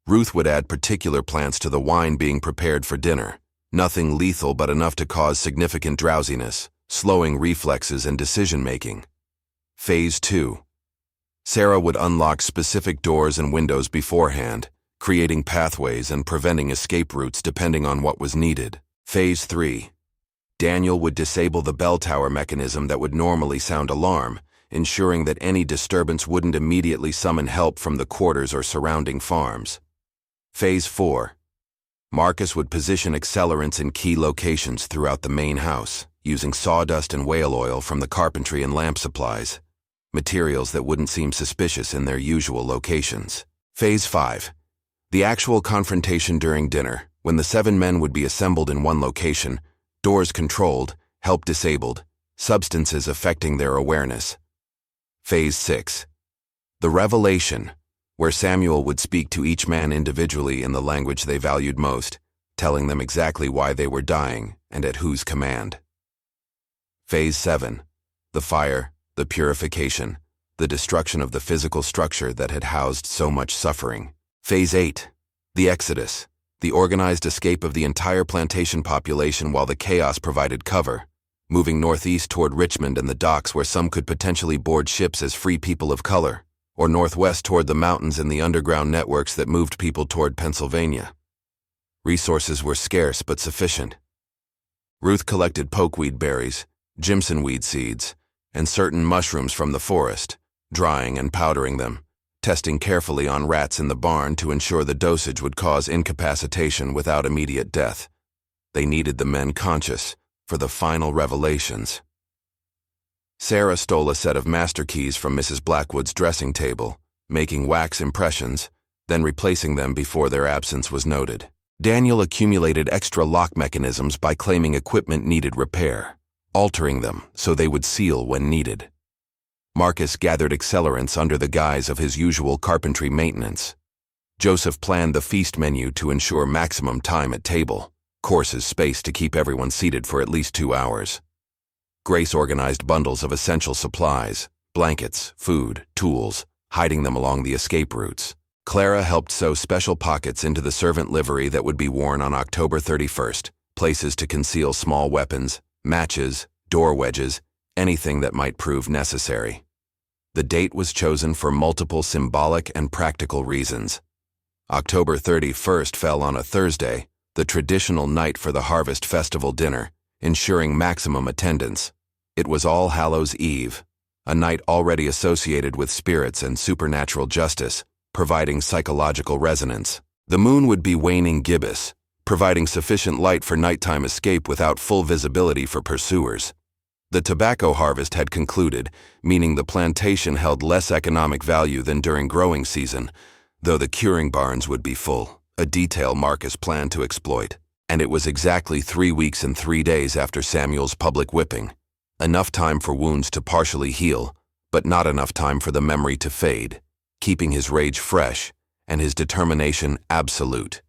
Ruth would add particular plants to the wine being prepared for dinner, nothing lethal but enough to cause significant drowsiness, slowing reflexes and decision-making. Phase 2. Sarah would unlock specific doors and windows beforehand, creating pathways and preventing escape routes depending on what was needed. Phase 3. Daniel would disable the bell tower mechanism that would normally sound alarm, ensuring that any disturbance wouldn't immediately summon help from the quarters or surrounding farms. Phase 4. Marcus would position accelerants in key locations throughout the main house, using sawdust and whale oil from the carpentry and lamp supplies, materials that wouldn't seem suspicious in their usual locations. Phase 5. The actual confrontation during dinner, when the 7 men would be assembled in one location, doors controlled, help disabled, substances affecting their awareness. Phase 6. The revelation, where Samuel would speak to each man individually in the language they valued most, telling them exactly why they were dying and at whose command. Phase 7. The fire, the purification, the destruction of the physical structure that had housed so much suffering. Phase 8. The exodus, the organized escape of the entire plantation population while the chaos provided cover, moving northeast toward Richmond and the docks where some could potentially board ships as free people of color, or northwest toward the mountains and the underground networks that moved people toward Pennsylvania. Resources were scarce but sufficient. Ruth collected pokeweed berries, jimson weed seeds, and certain mushrooms from the forest, drying and powdering them, testing carefully on rats in the barn to ensure the dosage would cause incapacitation without immediate death. They needed the men conscious for the final revelations. Sarah stole a set of master keys from Mrs. Blackwood's dressing table, making wax impressions, then replacing them before their absence was noted. Daniel accumulated extra lock mechanisms by claiming equipment needed repair, altering them so they would seal when needed. Marcus gathered accelerants under the guise of his usual carpentry maintenance. Joseph planned the feast menu to ensure maximum time at table, courses spaced to keep everyone seated for at least 2 hours. Grace organized bundles of essential supplies, blankets, food, tools, hiding them along the escape routes. Clara helped sew special pockets into the servant livery that would be worn on October 31st, places to conceal small weapons, matches, door wedges, anything that might prove necessary. The date was chosen for multiple symbolic and practical reasons. October 31st fell on a Thursday, the traditional night for the Harvest Festival dinner, ensuring maximum attendance. It was All Hallows' Eve, a night already associated with spirits and supernatural justice, providing psychological resonance. The moon would be waning gibbous, providing sufficient light for nighttime escape without full visibility for pursuers. The tobacco harvest had concluded, meaning the plantation held less economic value than during growing season, though the curing barns would be full, a detail Marcus planned to exploit. And it was exactly 3 weeks and 3 days after Samuel's public whipping. Enough time for wounds to partially heal, but not enough time for the memory to fade, keeping his rage fresh and his determination absolute.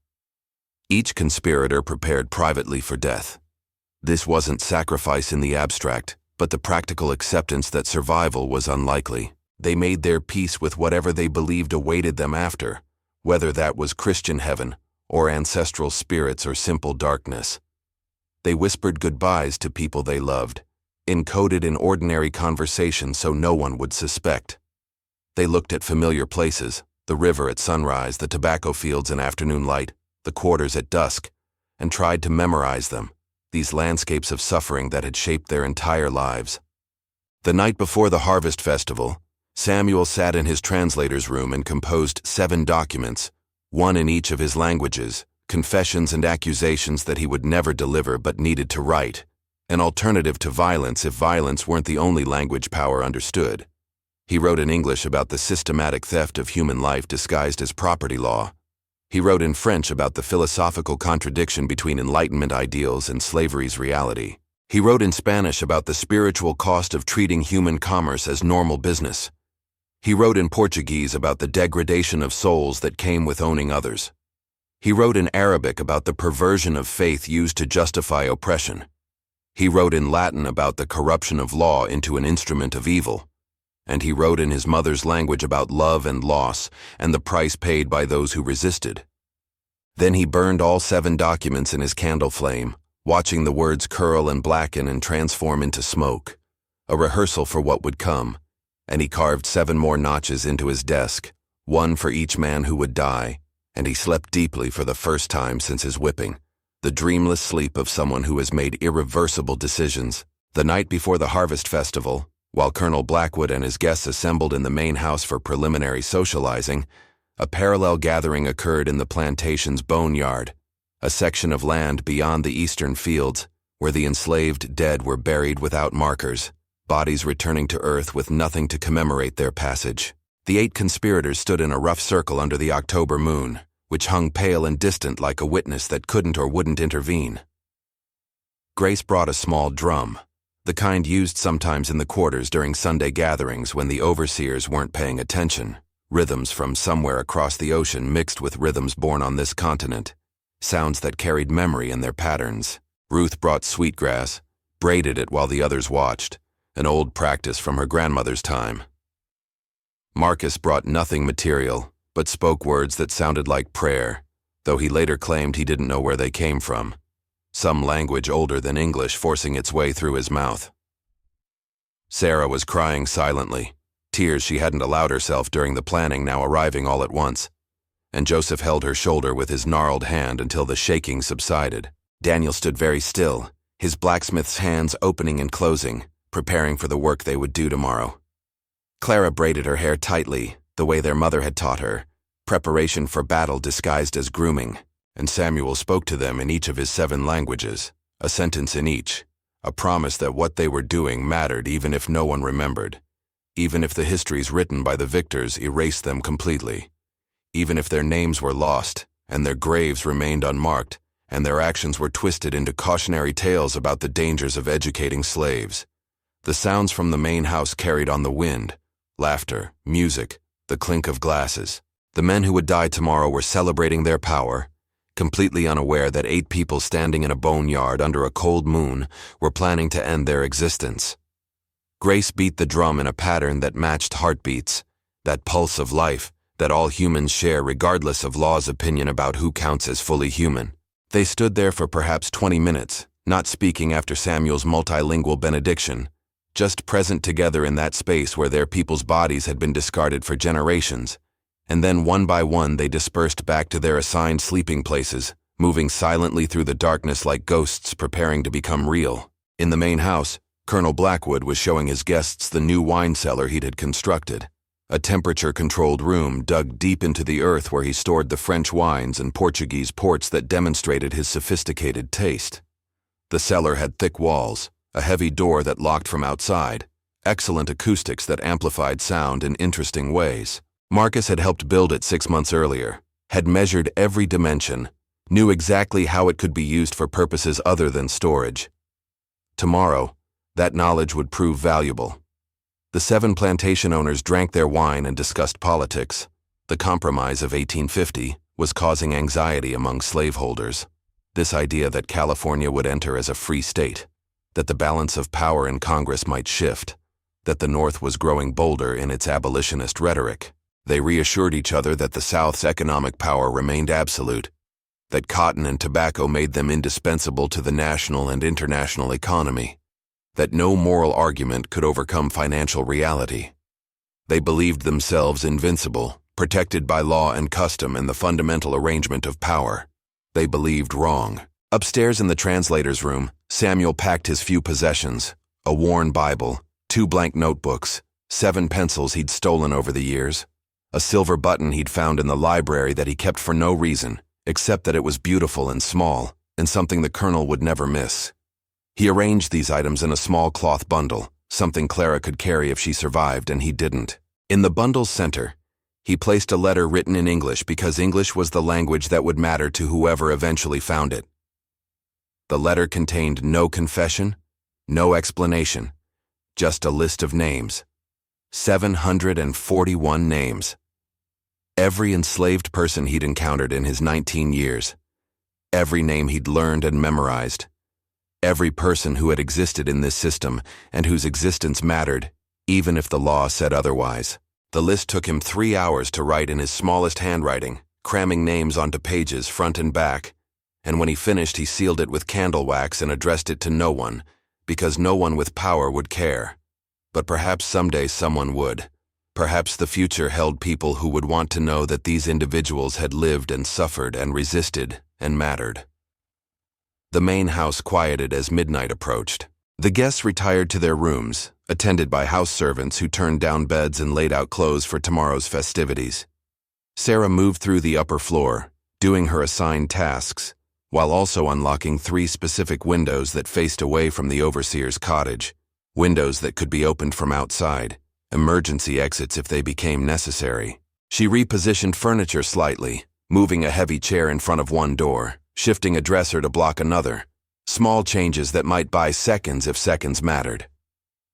Each conspirator prepared privately for death. This wasn't sacrifice in the abstract, but the practical acceptance that survival was unlikely. They made their peace with whatever they believed awaited them after, whether that was Christian heaven, or ancestral spirits or simple darkness. They whispered goodbyes to people they loved, encoded in ordinary conversation so no one would suspect. They looked at familiar places, the river at sunrise, the tobacco fields in afternoon light, the quarters at dusk, and tried to memorize them, these landscapes of suffering that had shaped their entire lives. The night before the Harvest Festival, Samuel sat in his translator's room and composed 7 documents, one in each of his languages, confessions and accusations that he would never deliver but needed to write, an alternative to violence if violence weren't the only language power understood. He wrote in English about the systematic theft of human life disguised as property law. He wrote in French about the philosophical contradiction between Enlightenment ideals and slavery's reality. He wrote in Spanish about the spiritual cost of treating human commerce as normal business. He wrote in Portuguese about the degradation of souls that came with owning others. He wrote in Arabic about the perversion of faith used to justify oppression. He wrote in Latin about the corruption of law into an instrument of evil. And he wrote in his mother's language about love and loss and the price paid by those who resisted. Then he burned all 7 documents in his candle flame, watching the words curl and blacken and transform into smoke, a rehearsal for what would come, and he carved 7 more notches into his desk, one for each man who would die, and he slept deeply for the first time since his whipping, the dreamless sleep of someone who has made irreversible decisions. The night before the Harvest Festival, while Colonel Blackwood and his guests assembled in the main house for preliminary socializing, a parallel gathering occurred in the plantation's boneyard, a section of land beyond the eastern fields, where the enslaved dead were buried without markers, bodies returning to earth with nothing to commemorate their passage. The 8 conspirators stood in a rough circle under the October moon, which hung pale and distant like a witness that couldn't or wouldn't intervene. Grace brought a small drum, the kind used sometimes in the quarters during Sunday gatherings when the overseers weren't paying attention, rhythms from somewhere across the ocean mixed with rhythms born on this continent, sounds that carried memory in their patterns. Ruth brought sweetgrass, braided it while the others watched, an old practice from her grandmother's time. Marcus brought nothing material, but spoke words that sounded like prayer, though he later claimed he didn't know where they came from. Some language older than English forcing its way through his mouth. Sarah was crying silently, tears she hadn't allowed herself during the planning now arriving all at once, and Joseph held her shoulder with his gnarled hand until the shaking subsided. Daniel stood very still, his blacksmith's hands opening and closing, preparing for the work they would do tomorrow. Clara braided her hair tightly, the way their mother had taught her, preparation for battle disguised as grooming, and Samuel spoke to them in each of his 7 languages, a sentence in each, a promise that what they were doing mattered even if no one remembered, even if the histories written by the victors erased them completely, even if their names were lost and their graves remained unmarked and their actions were twisted into cautionary tales about the dangers of educating slaves. The sounds from the main house carried on the wind, laughter, music, the clink of glasses. The men who would die tomorrow were celebrating their power, completely unaware that 8 people standing in a boneyard under a cold moon were planning to end their existence. Grace beat the drum in a pattern that matched heartbeats, that pulse of life that all humans share regardless of law's opinion about who counts as fully human. They stood there for perhaps 20 minutes, not speaking after Samuel's multilingual benediction, just present together in that space where their people's bodies had been discarded for generations, and then one by one they dispersed back to their assigned sleeping places, moving silently through the darkness like ghosts preparing to become real. In the main house, Colonel Blackwood was showing his guests the new wine cellar he had constructed, a temperature-controlled room dug deep into the earth where he stored the French wines and Portuguese ports that demonstrated his sophisticated taste. The cellar had thick walls, a heavy door that locked from outside, excellent acoustics that amplified sound in interesting ways. Marcus had helped build it 6 months earlier, had measured every dimension, knew exactly how it could be used for purposes other than storage. Tomorrow, that knowledge would prove valuable. The 7 plantation owners drank their wine and discussed politics. The Compromise of 1850 was causing anxiety among slaveholders. This idea that California would enter as a free state, that the balance of power in Congress might shift, that the North was growing bolder in its abolitionist rhetoric. They reassured each other that the South's economic power remained absolute, that cotton and tobacco made them indispensable to the national and international economy, that no moral argument could overcome financial reality. They believed themselves invincible, protected by law and custom and the fundamental arrangement of power. They believed wrong. Upstairs in the translator's room, Samuel packed his few possessions, a worn Bible, 2 blank notebooks, 7 pencils he'd stolen over the years, a silver button he'd found in the library that he kept for no reason, except that it was beautiful and small, and something the colonel would never miss. He arranged these items in a small cloth bundle, something Clara could carry if she survived, and he didn't. In the bundle's center, he placed a letter written in English because English was the language that would matter to whoever eventually found it. The letter contained no confession, no explanation, just a list of names. 741 names. Every enslaved person he'd encountered in his 19 years. Every name he'd learned and memorized. Every person who had existed in this system and whose existence mattered, even if the law said otherwise. The list took him 3 hours to write in his smallest handwriting, cramming names onto pages front and back, and when he finished he sealed it with candle wax and addressed it to no one, because no one with power would care. But perhaps someday someone would. Perhaps the future held people who would want to know that these individuals had lived and suffered and resisted and mattered. The main house quieted as midnight approached. The guests retired to their rooms, attended by house servants who turned down beds and laid out clothes for tomorrow's festivities. Sarah moved through the upper floor, doing her assigned tasks, while also unlocking 3 specific windows that faced away from the overseer's cottage, windows that could be opened from outside, emergency exits if they became necessary. She repositioned furniture slightly, moving a heavy chair in front of one door, shifting a dresser to block another, small changes that might buy seconds if seconds mattered.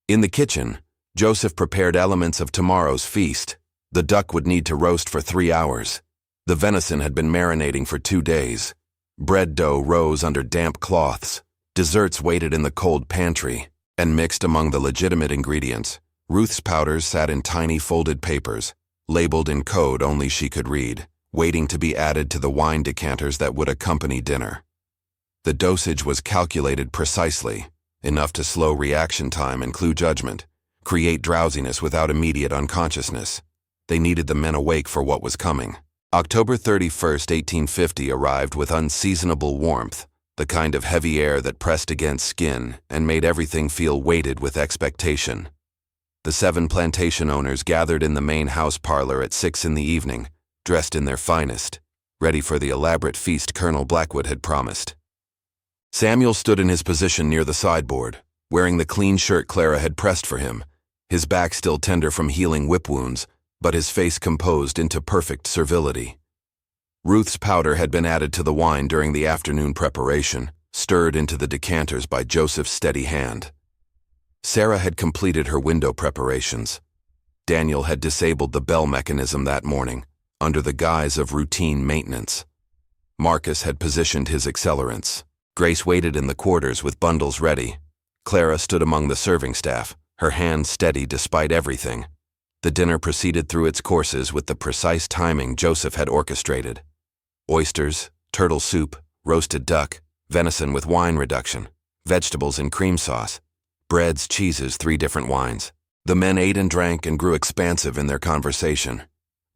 In the kitchen, Joseph prepared elements of tomorrow's feast. The duck would need to roast for 3 hours. The venison had been marinating for 2 days. Bread dough rose under damp cloths. Desserts waited in the cold pantry, and mixed among the legitimate ingredients, Ruth's powders sat in tiny folded papers, labeled in code only she could read, waiting to be added to the wine decanters that would accompany dinner. The dosage was calculated precisely, enough to slow reaction time and clue judgment, create drowsiness without immediate unconsciousness. They needed the men awake for what was coming. October 31st, 1850 arrived with unseasonable warmth, the kind of heavy air that pressed against skin and made everything feel weighted with expectation. The 7 plantation owners gathered in the main house parlor at 6 in the evening, dressed in their finest, ready for the elaborate feast Colonel Blackwood had promised. Samuel stood in his position near the sideboard, wearing the clean shirt Clara had pressed for him, his back still tender from healing whip wounds, but his face composed into perfect servility. Ruth's powder had been added to the wine during the afternoon preparation, stirred into the decanters by Joseph's steady hand. Sarah had completed her window preparations. Daniel had disabled the bell mechanism that morning, under the guise of routine maintenance. Marcus had positioned his accelerants. Grace waited in the quarters with bundles ready. Clara stood among the serving staff, her hands steady despite everything. The dinner proceeded through its courses with the precise timing Joseph had orchestrated. Oysters, turtle soup, roasted duck, venison with wine reduction, vegetables in cream sauce, breads, cheeses, 3 different wines. The men ate and drank and grew expansive in their conversation,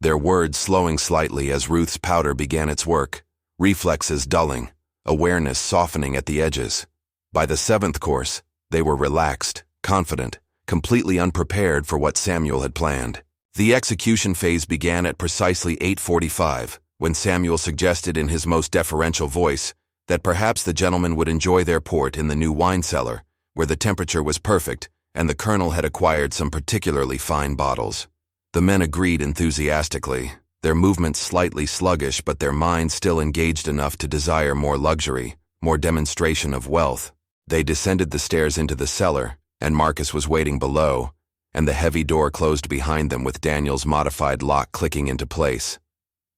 their words slowing slightly as Ruth's powder began its work, reflexes dulling, awareness softening at the edges. By the 7th course, they were relaxed, confident, completely unprepared for what Samuel had planned. The execution phase began at precisely 8:45, when Samuel suggested in his most deferential voice that perhaps the gentlemen would enjoy their port in the new wine cellar, where the temperature was perfect and the colonel had acquired some particularly fine bottles. The men agreed enthusiastically, their movements slightly sluggish but their minds still engaged enough to desire more luxury, more demonstration of wealth. They descended the stairs into the cellar, and Marcus was waiting below, and the heavy door closed behind them with Daniel's modified lock clicking into place.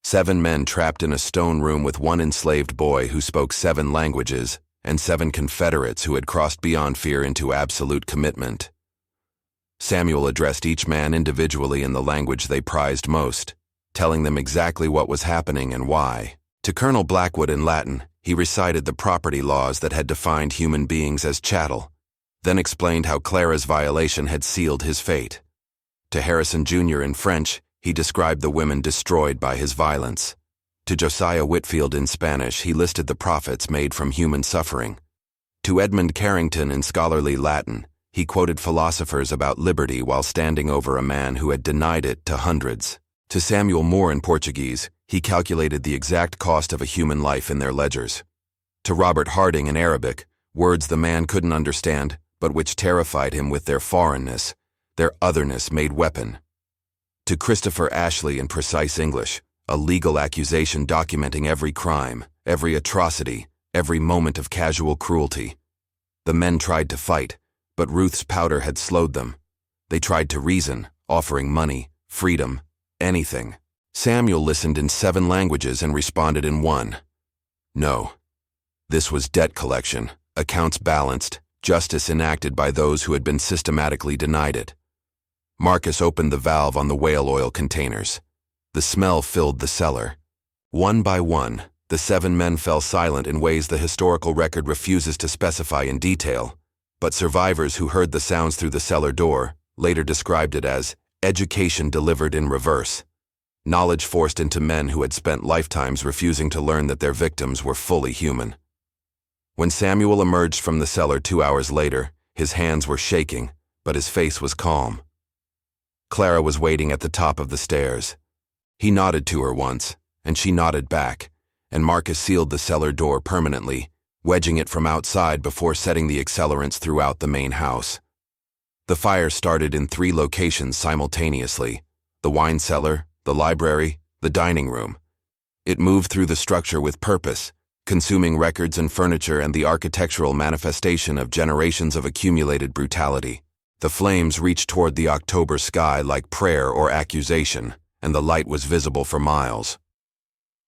7 men trapped in a stone room with 1 enslaved boy who spoke 7 languages, and 7 Confederates who had crossed beyond fear into absolute commitment. Samuel addressed each man individually in the language they prized most, telling them exactly what was happening and why. To Colonel Blackwood in Latin, he recited the property laws that had defined human beings as chattel, then explained how Clara's violation had sealed his fate. To Harrison Jr. in French, he described the women destroyed by his violence. To Josiah Whitfield in Spanish, he listed the profits made from human suffering. To Edmund Carrington in scholarly Latin, he quoted philosophers about liberty while standing over a man who had denied it to hundreds. To Samuel Moore in Portuguese, he calculated the exact cost of a human life in their ledgers. To Robert Harding in Arabic, words the man couldn't understand, but which terrified him with their foreignness, their otherness made weapon. To Christopher Ashley in precise English, a legal accusation documenting every crime, every atrocity, every moment of casual cruelty. The men tried to fight, but Ruth's powder had slowed them. They tried to reason, offering money, freedom, anything. Samuel listened in 7 languages and responded in 1. No. This was debt collection, accounts balanced, justice enacted by those who had been systematically denied it. Marcus opened the valve on the whale oil containers. The smell filled the cellar. One by one, the 7 men fell silent in ways the historical record refuses to specify in detail, but survivors who heard the sounds through the cellar door later described it as education delivered in reverse, knowledge forced into men who had spent lifetimes refusing to learn that their victims were fully human. When Samuel emerged from the cellar 2 hours later, his hands were shaking, but his face was calm. Clara was waiting at the top of the stairs. He nodded to her once, and she nodded back, and Marcus sealed the cellar door permanently, wedging it from outside before setting the accelerants throughout the main house. The fire started in 3 locations simultaneously: the wine cellar, the library, the dining room. It moved through the structure with purpose, consuming records and furniture and the architectural manifestation of generations of accumulated brutality. The flames reached toward the October sky like prayer or accusation, and the light was visible for miles.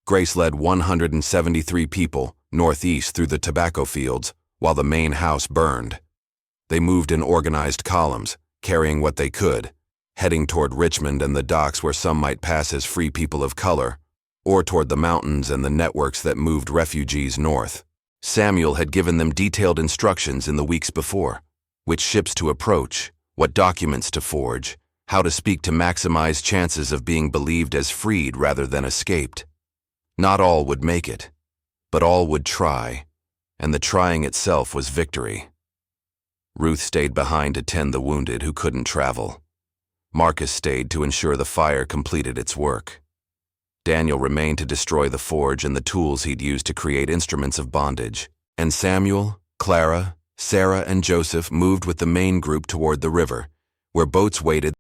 Grace led 173 people northeast through the tobacco fields while the main house burned. They moved in organized columns, carrying what they could, heading toward Richmond and the docks where some might pass as free people of color, or toward the mountains and the networks that moved refugees north. Samuel had given them detailed instructions in the weeks before: which ships to approach, what documents to forge, how to speak to maximize chances of being believed as freed rather than escaped. Not all would make it, but all would try, and the trying itself was victory. Ruth stayed behind to tend the wounded who couldn't travel. Marcus stayed to ensure the fire completed its work. Daniel remained to destroy the forge and the tools he'd used to create instruments of bondage. And Samuel, Clara, Sarah, and Joseph moved with the main group toward the river, where boats waited.